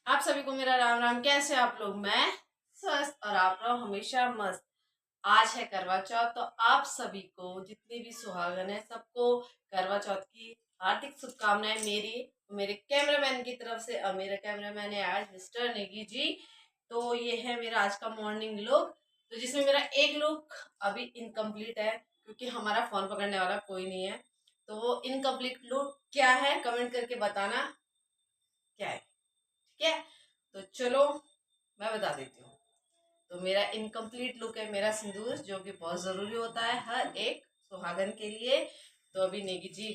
आप सभी को मेरा राम राम। कैसे आप लोग? मैं स्वस्थ और आप लोग हमेशा मस्त। आज है करवा चौथ, तो आप सभी को जितने भी सुहागन है सबको करवा चौथ की हार्दिक शुभकामनाएं मेरी मेरे कैमरामैन की तरफ से। और मेरा कैमरामैन है आज मिस्टर नेगी जी। तो ये है मेरा आज का मॉर्निंग लुक, तो जिसमें मेरा एक लुक अभी इनकम्प्लीट है क्योंकि हमारा फोन पकड़ने वाला कोई नहीं है। तो वो इनकम्प्लीट लुक क्या है कमेंट करके बताना क्या है, ठीक है? तो चलो मैं बता देती हूँ। तो मेरा इनकम्प्लीट लुक है मेरा सिंदूर, जो कि बहुत जरूरी होता है हर एक सुहागन के लिए। तो अभी नेगी जी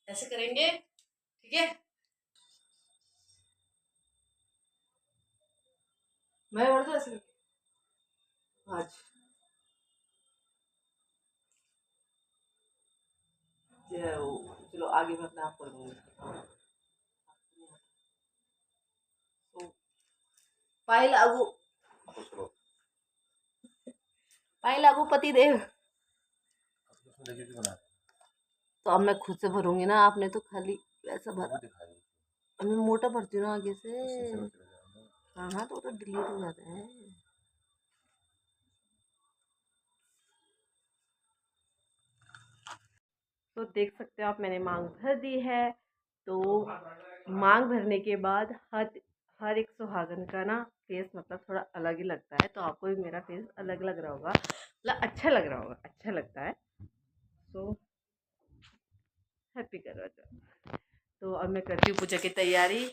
ऐसे करेंगे, ठीक है? मैं बढ़ ऐसे आज चलो आगे मैं अपने आप कर दूंगी। तो पाई लागू पाई लागू पति देव। तो अब मैं खुद से भरूंगी ना, आपने तो खाली वैसा भरा। अब मैं मोटा भरती हूँ ना आगे से। हाँ हाँ, तो डिलीट हो जाता है। तो देख सकते हो आप, मैंने मांग भर दी है। तो मांग भरने के बाद हर एक सुहागन का ना फेस मतलब थोड़ा अलग ही लगता है। तो आपको भी मेरा फेस अलग लग रहा होगा, मतलब अच्छा लग रहा होगा, अच्छा लगता है। सो हैप्पी करवा चौथ। तो अब मैं करती हूँ पूजा की तैयारी।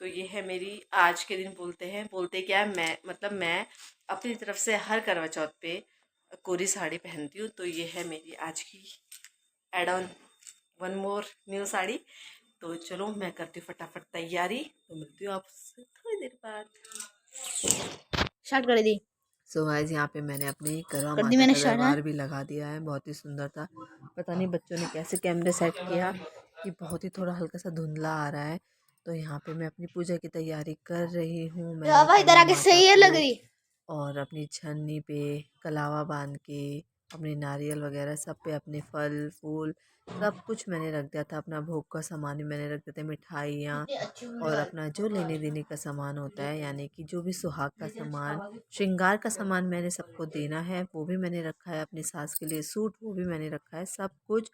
तो ये है मेरी आज के दिन, बोलते क्या है, मैं अपनी तरफ से हर करवा चौथ पे कोरी साड़ी पहनती हूँ। तो ये है मेरी आज की add on one more new sari. तो चलो मैं करती हूँ फटाफट तैयारी, तो मिलती हूँ आपसे थोड़ी देर बाद। स्टार्ट कर दी। सो गाइस, यहाँ पे मैंने अपनी करवा माता का दरबार भी लगा दिया है। बहुत ही सुंदर था। पता नहीं बच्चों ने कैसे कैमरे सेट किया कि बहुत ही थोड़ा हल्का सा धुंधला आ रहा है। तो यहाँ पे मैं अपनी पूजा की तैयारी कर रही हूँ। मैंने करवा माता को और अपनी छन्नी पे कलावा बांध के अपने नारियल वगैरह सब पे अपने फल फूल सब कुछ मैंने रख दिया था। अपना भोग का सामान भी मैंने रख दिया था, मिठाइयाँ और अपना जो लेने देने का सामान होता है, यानी कि जो भी सुहाग का सामान, श्रृंगार का सामान मैंने सबको देना है, वो भी मैंने रखा है। अपनी सास के लिए सूट वो भी मैंने रखा है। सब कुछ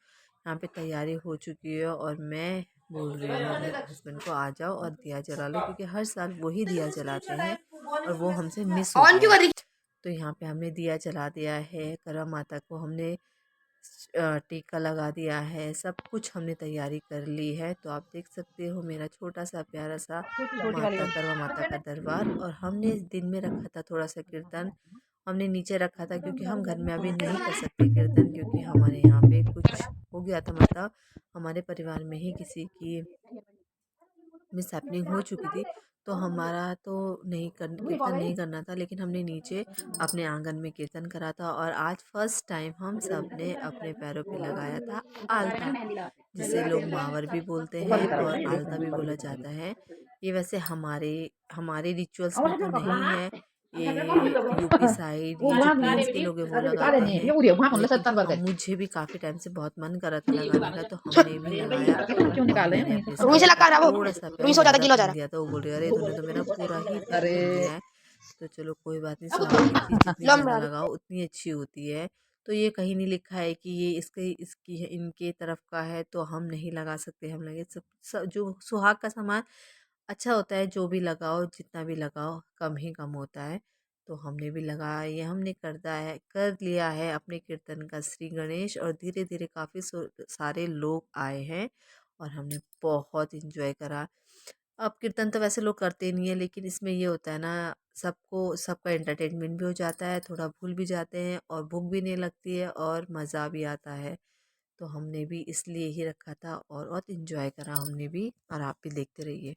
यहाँ पे तैयारी हो चुकी है और मैं बोल रही हूँ अपने हस्बैंड को आ जाओ और दिया जला लो, क्योंकि हर साल वही दिया जलाते हैं और वो हमसे मिस हो गया है। तो यहाँ पे हमने दिया जला दिया है, करवा माता को हमने टीका लगा दिया है, सब कुछ हमने तैयारी कर ली है। तो आप देख सकते हो मेरा छोटा सा प्यारा सा करवा माता का दरबार। और हमने दिन में रखा था थोड़ा सा कीर्तन, हमने नीचे रखा था क्योंकि हम घर में अभी नहीं कर सकते कीर्तन, क्योंकि हमारे यहाँ पे कुछ हो गया था, मतलब हमारे परिवार में ही किसी की मिस हैपनिंग हो चुकी थी। तो हमारा तो कीर्तन नहीं करना था, लेकिन हमने नीचे अपने आंगन में कीर्तन करा था। और आज फर्स्ट टाइम हम सब ने अपने पैरों पे लगाया था आलता, जिसे लोग मावर भी बोलते हैं और आलता भी बोला जाता है। ये वैसे हमारे हमारे रिचुअल्स में तो नहीं है, ये यूपी साइड, ये जो प्लेन्स के लोग हैं वो लगाते हैं। लेकिन मुझे भी काफ़ी टाइम से बहुत मन कर रहा था लगाने का, तो हमने भी लगाया। और मैंने अपनी सास को थोड़ा सा प्यार ज़्यादा भून दिया था। वो बोल रही अरे तूने तो मेरा पूरा ही प्यार भून दिया है। तो चलो कोई बात नहीं, सुहाग की चीज़ जितनी ज़्यादा लगाओ उतनी अच्छी होती है। तो ये कहीं नहीं लिखा है कि ये इसकी है, इनके तरफ का है तो हम नहीं लगा सकते। हम लगे जो सुहाग का सामान अच्छा होता है, जो भी लगाओ जितना भी लगाओ कम ही कम होता है। तो हमने भी लगाया, ये हमने कर लिया है अपने कीर्तन का श्री गणेश। और धीरे धीरे काफ़ी सारे लोग आए हैं और हमने बहुत इंजॉय करा। अब कीर्तन तो वैसे लोग करते नहीं है, लेकिन इसमें ये होता है ना, सबका एंटरटेनमेंट भी हो जाता है, थोड़ा भूल भी जाते हैं और भूख भी नहीं लगती है और मज़ा भी आता है। तो हमने भी इसलिए ही रखा था और बहुत इंजॉय करा हमने भी, और आप भी देखते रहिए।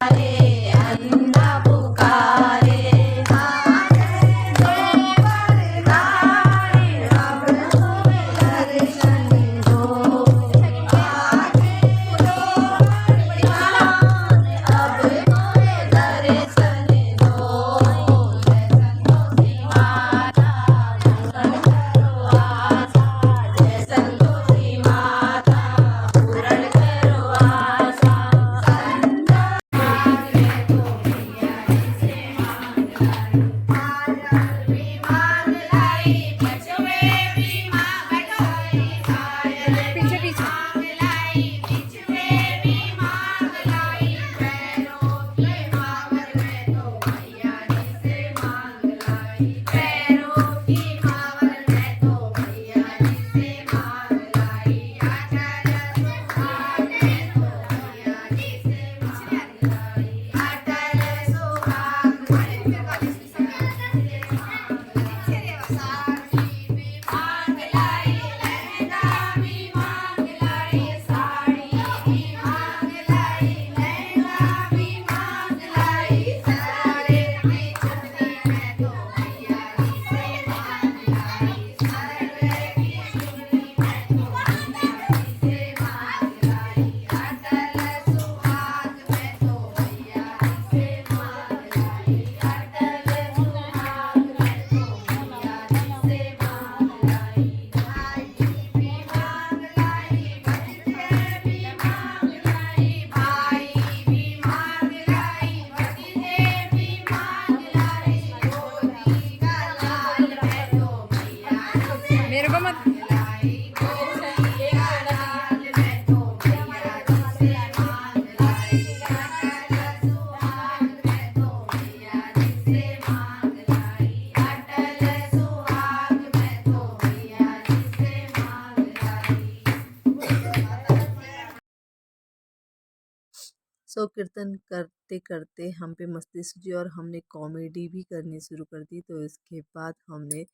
तो कीर्तन करते करते हम पे मस्ती सूझी और हमने कॉमेडी भी करनी शुरू कर दी। तो इसके बाद हमने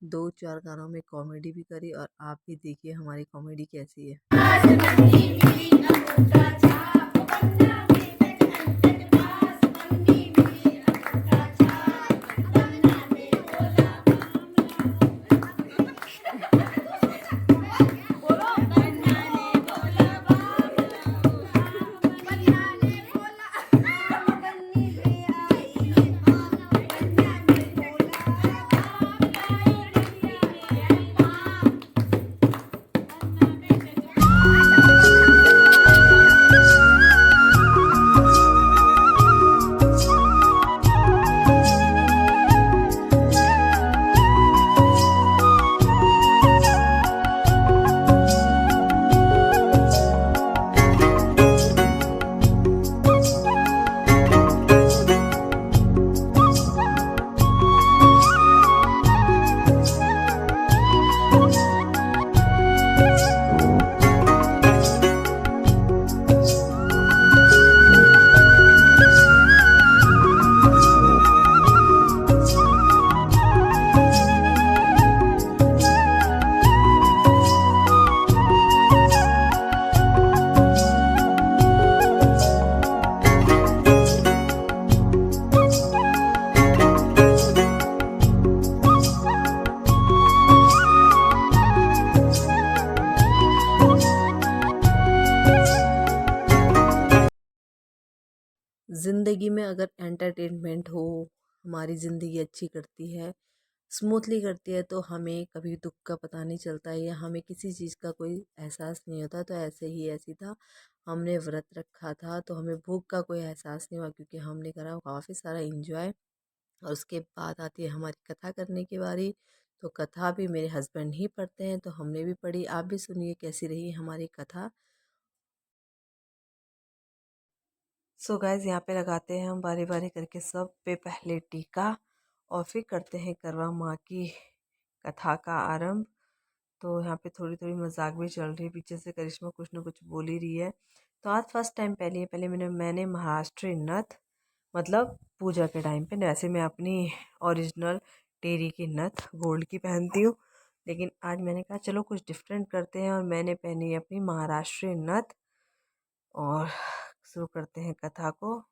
2-4 गानों में कॉमेडी भी करी और आप भी देखिए हमारी कॉमेडी कैसी है। ज़िंदगी में अगर एंटरटेनमेंट हो, हमारी ज़िंदगी अच्छी करती है, स्मूथली करती है, तो हमें कभी दुख का पता नहीं चलता है या हमें किसी चीज़ का कोई एहसास नहीं होता। तो ऐसे ही ऐसी था, हमने व्रत रखा था तो हमें भूख का कोई एहसास नहीं हुआ क्योंकि हमने करा काफ़ी सारा इंजॉय। और उसके बाद आती है हमारी कथा करने की बारी। तो कथा भी मेरे हस्बैंड ही पढ़ते हैं तो हमने भी पढ़ी। आप भी सुनिए कैसी रही हमारी कथा। सो गाइज यहाँ पे लगाते हैं हम बारी बारी करके सब पे पहले टीका और फिर करते हैं करवा माँ की कथा का आरंभ। तो यहाँ पे थोड़ी थोड़ी मजाक भी चल रही है, पीछे से करिश्मा कुछ ना कुछ बोल ही रही है। तो आज फर्स्ट टाइम पहले मैंने महाराष्ट्री नथ मतलब पूजा के टाइम पे, वैसे मैं अपनी ओरिजिनल टेरी की नथ गोल्ड की पहनती हूँ, लेकिन आज मैंने कहा चलो कुछ डिफरेंट करते हैं और मैंने पहनी है अपनी महाराष्ट्री नथ। और शुरू करते हैं कथा को।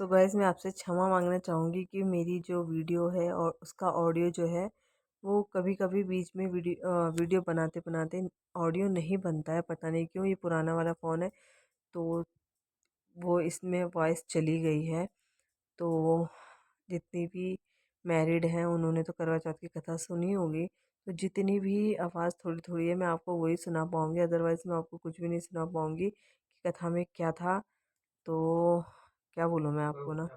सो गाइस मैं आपसे क्षमा मांगना चाहूँगी कि मेरी जो वीडियो है और उसका ऑडियो जो है वो कभी कभी बीच में वीडियो बनाते बनाते ऑडियो नहीं बनता है, पता नहीं क्यों। ये पुराना वाला फ़ोन है तो वो इसमें वॉइस चली गई है। तो जितनी भी मैरिड हैं उन्होंने तो करवा चौथ की कथा सुनी होगी, तो जितनी भी आवाज़ थोड़ी थोड़ी है मैं आपको वही सुना पाऊँगी, अदरवाइज़ मैं आपको कुछ भी नहीं सुना पाऊँगी कि कथा में क्या था। तो क्या बोलूँ मैं आपको ना।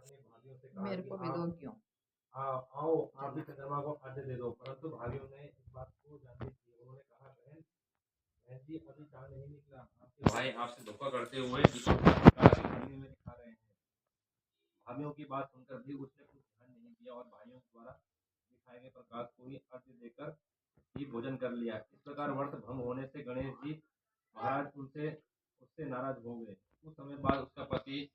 मेरे को भी दो क्यों। आओ आप भी चंद्रमा को खाद्य दे दो, परंतु भाइयों ने इस बात को जानने की उन्होंने कहा बहन बहन जी अभी चांद नहीं निकला, आपके भाई आपसे धोखा करते हुए में दिखा रहे हैं। भाइयों की बात सुनकर भी उसने कुछ ध्यान नहीं दिया और भाइयों द्वारा दिखाए गए प्रकाश को ही अर्घ्य देकर ही भोजन कर लिया। इस प्रकार व्रत भंग होने से गणेश जी महाराज उनसे उससे नाराज हो गए। कुछ समय बाद उसका पति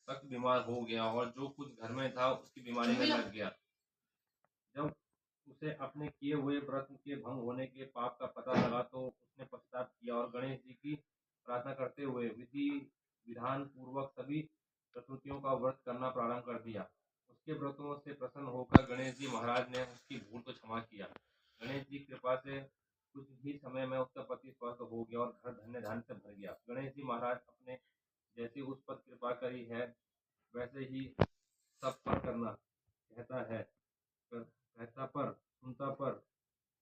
सख्त बीमार हो गया और जो कुछ घर में था उसकी बीमारी में लग गया। जब उसे अपने किए हुए व्रत के भंग होने के पाप का पता लगा तो उसने पश्चाताप किया और गणेश जी की प्रार्थना करते हुए विधि विधान पूर्वक सभी प्रसूतियों का व्रत करना प्रारंभ कर दिया। उसके व्रतों से प्रसन्न होकर गणेश जी महाराज ने उसकी भूल को क्षमा किया। गणेश जी कृपा से कुछ ही समय में उसका पति स्वस्थ हो गया और घर धन्य धान्य से भर गया। गणेश जी महाराज अपने जैसी उस पर कृपा करी है वैसे ही सब पर करना कहता है, कहता पर सुनता पर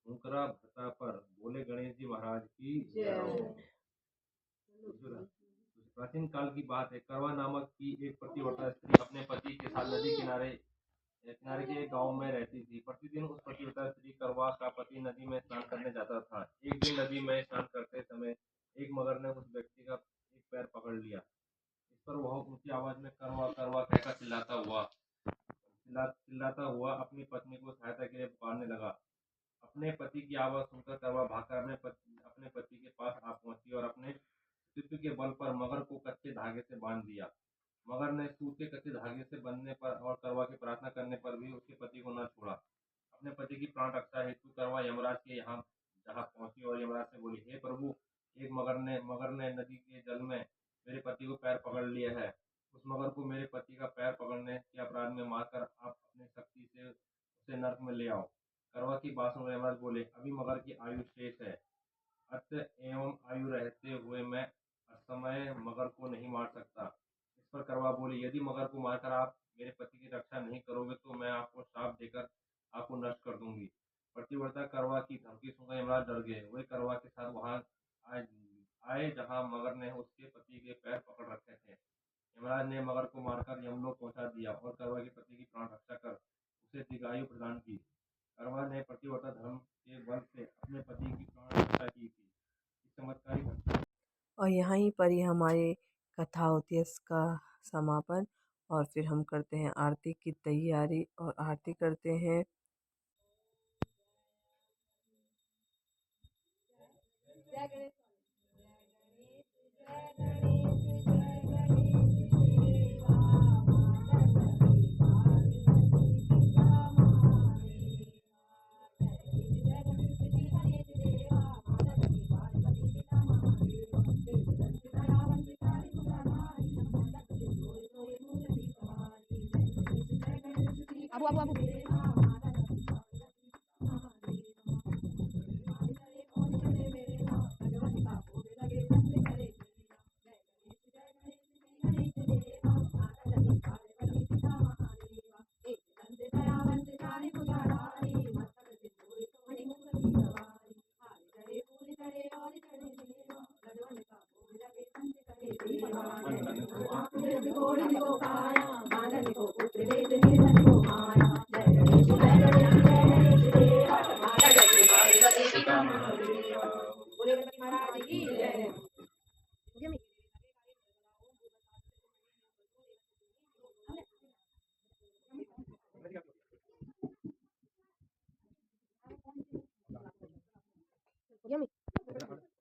मुकरा भरता पर। बोले गणेश जी महाराज की जय हो। प्राचीन काल की बात है, करवा नामक की एक पतिव्रता स्त्री अपने पति के साथ नदी किनारे किनारे के एक गांव में रहती थी। प्रतिदिन उस पतिव्रता स्त्री करवा का पति नदी में स्नान करने जाता था। एक दिन नदी में स्नान करते समय एक मगर ने उस व्यक्ति का एक पैर पकड़ लिया। इस पर वह ऊंची आवाज में करवा करवा कहकर चिल्लाता हुआ अपनी पत्नी को सहायता के लिए पुकारने लगा। अपने पति की आवाज सुनकर करवा भागकर अपने पति के पास आ पहुंची और अपने अस्तित्व के बल पर मगर को कच्चे धागे से बांध दिया। मगर ने सूत के कच्चे धागे से बंधने पर और करवा की प्रार्थना करने पर भी उसके पति को न छोड़ा। अपने पति की प्राण रक्षा हेतु करवा यमराज के यहाँ जहाँ पहुंची और यमराज से बोली, हे प्रभु, एक मगर ने नदी के जल में मेरे पति को पैर पकड़ लिया है। उस मगर को मेरे पति का पैर पकड़ने के अपराध में मारकर आप अपनी शक्ति से उसे नरक में ले आओ। करवा की बात सुन यमराज बोले, अभी मगर की आयु शेष है, अत एवं आयु रहते हुए मैं असमय मगर को नहीं मार सकता। इस पर करवा बोली, यदि मगर को मारकर आप मेरे पति की रक्षा नहीं करोगे तो मैं आपको श्राप देकर आपको नष्ट कर दूंगी। पतिव्रता करवा की धमकी सुनकर यमराज डर गए। वे करवा के साथ वहां आए जहां मगर ने उसके पति के पैर पकड़ रखे थे। यमराज ने मगर को मारकर यमलोक पहुंचा दिया और करवा के पति की प्राण रक्षा कर उसे दीर्घायु प्रदान की। करवा ने पतिव्रता धर्म के बल से अपने पति की प्राण रक्षा की थी। इस चमत्कारी घटना और यहीं पर ही हमारी कथा होती है, इसका समापन। और फिर हम करते हैं आरती की तैयारी और आरती करते हैं। बाबू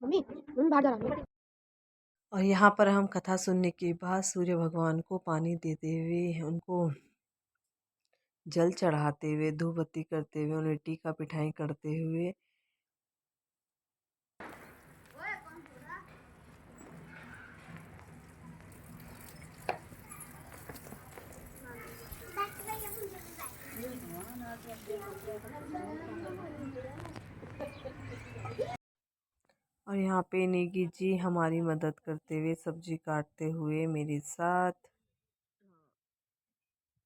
मम्मी मम्मी बाहर जा रहा है। और यहाँ पर हम कथा सुनने के बाद सूर्य भगवान को पानी देते हुए, उनको जल चढ़ाते हुए, धूप बत्ती करते हुए, उन्हें टीका पिठाई करते हुए और यहाँ पे नेगी जी हमारी मदद करते हुए, सब्जी काटते हुए मेरे साथ।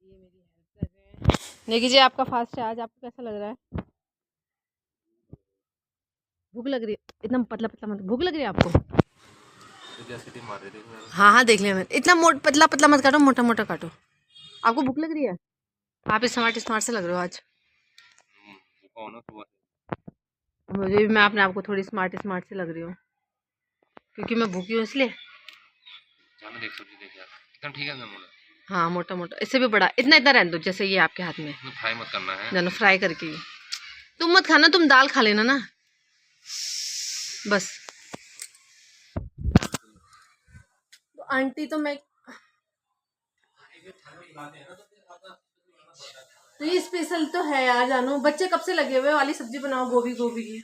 ये मेरी हेल्पर है। नेगी जी, आपका फास्ट है आज, आपको कैसा लग रहा है? भूख लग रही है? इतना पतला पतला मत, भूख लग रही है आपको? हाँ हाँ देख लिया मैंने। इतना पतला पतला मत काटो, मोटा मोटा काटो। आपको भूख लग रही है? आप स्मार्ट स्मार्ट से लग रहे हो आज। मुझे भी, मैं अपने आप को थोड़ी स्मार्ट स्मार्ट से लग रही हूँ क्योंकि मैं भूखी हूँ इसलिए। ठीक है, हाँ मोटा मोटा, इससे भी बड़ा, इतना इतना रहने दो जैसे ये आपके हाथ में। फ्राई मत करना है, जानो फ्राई करके। तुम मत खाना, तुम दाल खा लेना ना बस। तो आंटी तो मैं तो ये स्पेशल तो है यार जानू, बच्चे कब से लगे हुए वाली सब्जी बनाओ, गोभी गोभी की।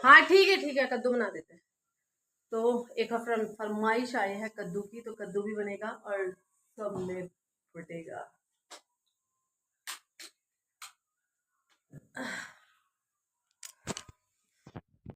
हाँ ठीक है कद्दू बना देते हैं। तो एक फरमाइश आई है कद्दू की, तो कद्दू भी बनेगा और सब में फटेगा।